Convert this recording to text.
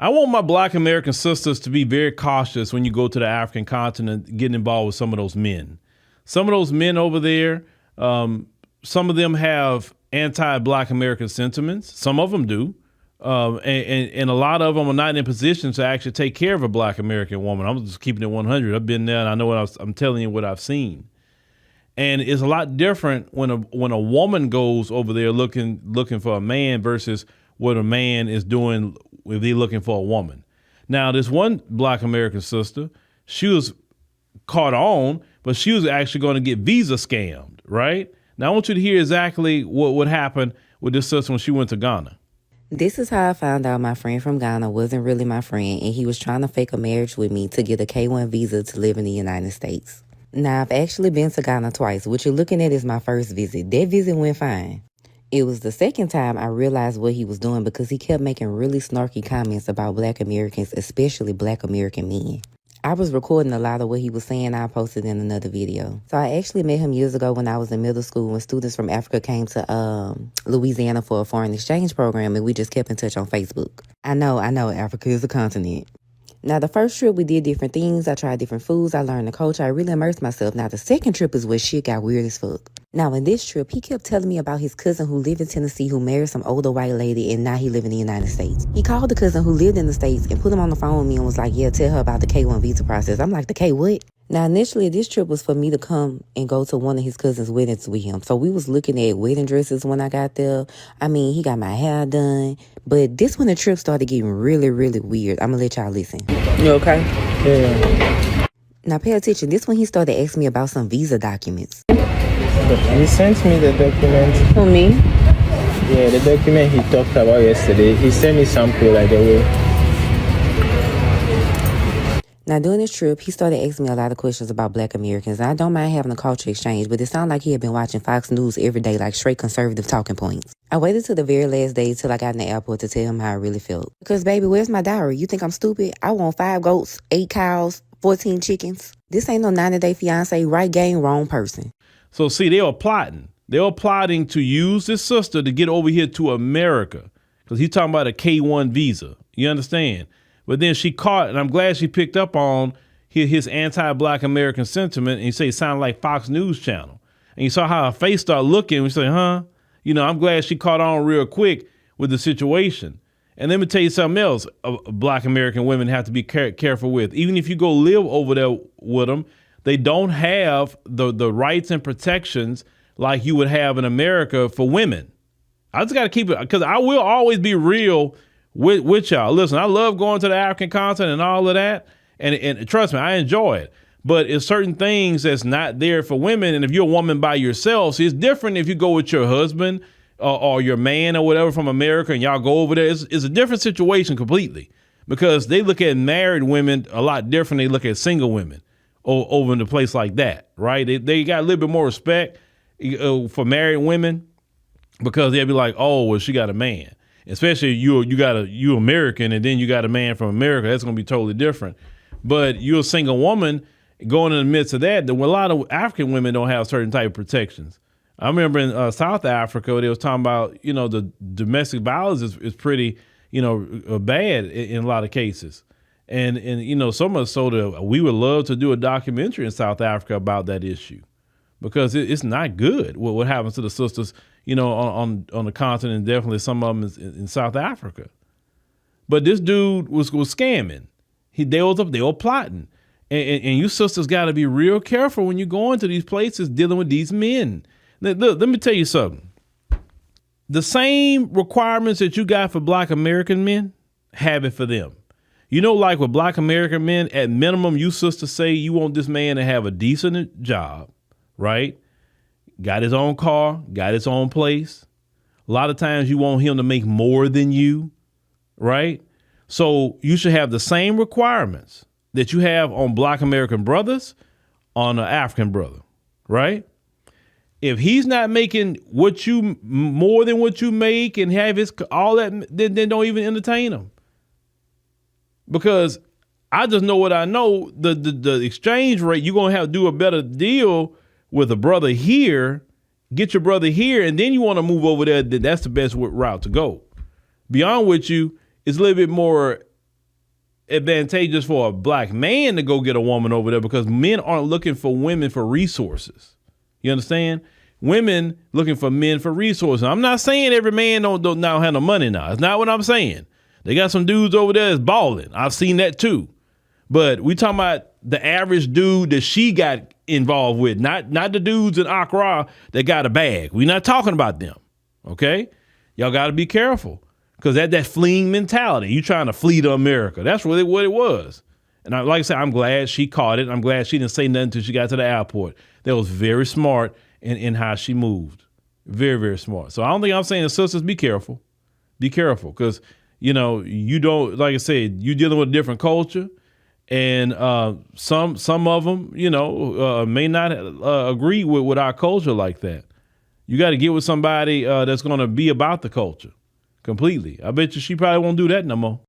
I want my Black American sisters to be very cautious when you go to the African continent, getting involved with some of those men. Some of those men over there, some of them have anti-Black American sentiments. Some of them do. And a lot of them are not in position to actually take care of a Black American woman. I'm just keeping it 100. I've been there and I know I'm telling you what I've seen. And it's a lot different when a woman goes over there looking for a man versus what a man is doing if they're looking for a woman. Now, this one Black American sister, she was caught on, but she was actually going to get visa scammed, right? Now, I want you to hear exactly what happened with this sister when she went to Ghana. This is how I found out my friend from Ghana wasn't really my friend, and he was trying to fake a marriage with me to get a K-1 visa to live in the United States. Now, I've actually been to Ghana twice. What you're looking at is my first visit. That visit went fine. It was the second time I realized what he was doing because he kept making really snarky comments about Black Americans, especially Black American men. I was recording a lot of what he was saying. I posted in another video. So I actually met him years ago when I was in middle school when students from Africa came to Louisiana for a foreign exchange program, and we just kept in touch on Facebook. I know, Africa is a continent. Now, the first trip, we did different things. I tried different foods. I learned the culture. I really immersed myself. Now, the second trip is where shit got weird as fuck. Now, in this trip, he kept telling me about his cousin who lived in Tennessee who married some older white lady, and now he live in the United States. He called the cousin who lived in the States and put him on the phone with me and was like, yeah, tell her about the K-1 visa process. I'm like, the K what? Now, initially, this trip was for me to come and go to one of his cousin's weddings with him. So we was looking at wedding dresses when I got there. I mean, he got my hair done. But this when the trip started getting really, really weird. I'm going to let y'all listen. You okay? Yeah. Now, pay attention. This when he started asking me about some visa documents. He sent me the document. Who, me? Yeah, the document he talked about yesterday. He sent me sample right away. Now, during this trip, he started asking me a lot of questions about Black Americans. And I don't mind having a culture exchange, but it sounded like he had been watching Fox News every day, like straight conservative talking points. I waited till the very last day till I got in the airport to tell him how I really felt. Because, baby, where's my dowry? You think I'm stupid? I want 5 goats, 8 cows, 14 chickens. This ain't no 90-day fiance, right game, wrong person. So, see, they were plotting. They were plotting to use this sister to get over here to America. Because he's talking about a K-1 visa. You understand? But then she caught, and I'm glad she picked up on his anti-Black American sentiment, and he said it sounded like Fox News Channel. And you saw how her face started looking, and she said, huh? You know, I'm glad she caught on real quick with the situation. And let me tell you something else Black American women have to be careful with. Even if you go live over there with them, they don't have the rights and protections like you would have in America for women. I just got to keep it, because I will always be real with y'all. Listen, I love going to the African continent and all of that. And trust me, I enjoy it. But it's certain things that's not there for women. And if you're a woman by yourself, see, it's different if you go with your husband or your man or whatever from America and y'all go over there. It's a different situation completely, because they look at married women a lot different. They look at single women over in a place like that, right? They got a little bit more respect for married women, because they'll be like, oh, well, she got a man. Especially you American, and then you got a man from America. That's going to be totally different. But you're a single woman going in the midst of that. A lot of African women don't have certain type of protections. I remember in South Africa, they was talking about, the domestic violence is pretty, bad in a lot of cases. And so much so that we would love to do a documentary in South Africa about that issue, because it's not good what happens to the sisters, on the continent. Definitely some of them is in South Africa. But this dude was scamming. They were plotting. And you sisters got to be real careful when you go into these places dealing with these men. Look, let me tell you something. The same requirements that you got for Black American men, have it for them. Like with Black American men, at minimum, you sisters say you want this man to have a decent job, right? Got his own car, got his own place. A lot of times you want him to make more than you, right? So you should have the same requirements that you have on Black American brothers on an African brother, right? If he's not making more than what you make and have all that, then don't even entertain him. Because I just know what I know. The exchange rate, you're going to have to do a better deal with a brother here, get your brother here, and then you want to move over there. That's the best route to go. Beyond which it's a little bit more advantageous for a black man to go get a woman over there because men aren't looking for women for resources. You understand? Women looking for men for resources. I'm not saying every man don't now have no money now. That's not what I'm saying. They got some dudes over there that's balling. I've seen that too. But we talking about the average dude that she got involved with, not the dudes in Accra that got a bag. We're not talking about them. Okay? Y'all got to be careful because that fleeing mentality. You trying to flee to America. That's really what it was. And like I said, I'm glad she caught it. I'm glad she didn't say nothing until she got to the airport. That was very smart in how she moved. Very, very smart. So I don't think I'm saying, sisters, be careful. Be careful because, you know, you don't, like I said, you're dealing with a different culture. And some of them, you know, may not agree with our culture like that. You got to get with somebody that's going to be about the culture completely. I bet you she probably won't do that no more.